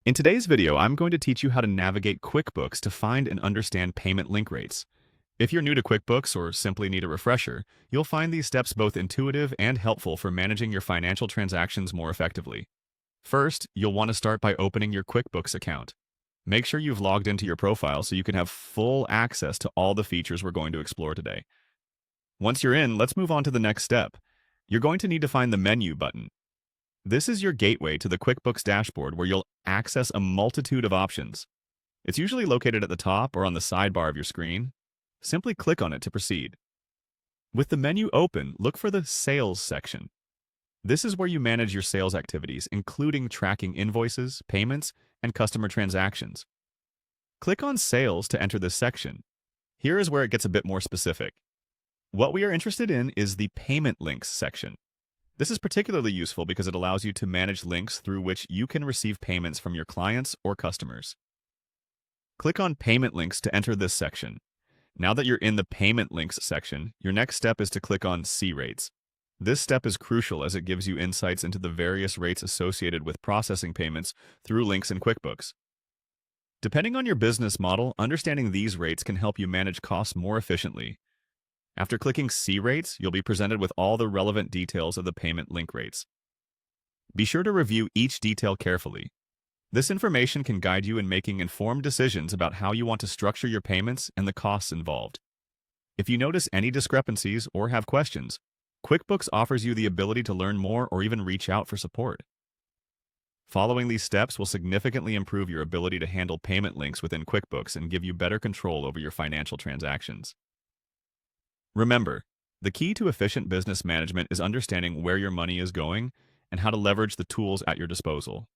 In today's video, I'm going to teach you how to navigate QuickBooks to find and understand payment link rates. If you're new to QuickBooks or simply need a refresher, you'll find these steps both intuitive and helpful for managing your financial transactions more effectively. First, you'll want to start by opening your QuickBooks account. Make sure you've logged into your profile so you can have full access to all the features we're going to explore today. Once you're in, let's move on to the next step. You're going to need to find the menu button. This is your gateway to the QuickBooks dashboard where you'll access a multitude of options. It's usually located at the top or on the sidebar of your screen. Simply click on it to proceed. With the menu open, look for the Sales section. This is where you manage your sales activities, including tracking invoices, payments, and customer transactions. Click on Sales to enter this section. Here is where it gets a bit more specific. What we are interested in is the Payment Links section. This is particularly useful because it allows you to manage links through which you can receive payments from your clients or customers. Click on Payment Links to enter this section. Now that you're in the Payment Links section, your next step is to click on See Rates. This step is crucial as it gives you insights into the various rates associated with processing payments through links in QuickBooks. Depending on your business model, understanding these rates can help you manage costs more efficiently. After clicking See Rates, you'll be presented with all the relevant details of the payment link rates. Be sure to review each detail carefully. This information can guide you in making informed decisions about how you want to structure your payments and the costs involved. If you notice any discrepancies or have questions, QuickBooks offers you the ability to learn more or even reach out for support. Following these steps will significantly improve your ability to handle payment links within QuickBooks and give you better control over your financial transactions. Remember, the key to efficient business management is understanding where your money is going and how to leverage the tools at your disposal.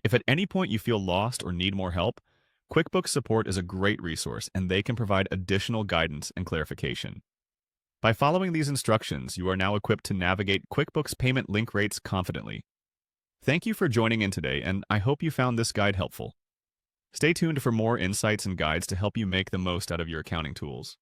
If at any point you feel lost or need more help, QuickBooks support is a great resource and they can provide additional guidance and clarification. By following these instructions, you are now equipped to navigate QuickBooks payment link rates confidently. Thank you for joining in today, and I hope you found this guide helpful. Stay tuned for more insights and guides to help you make the most out of your accounting tools.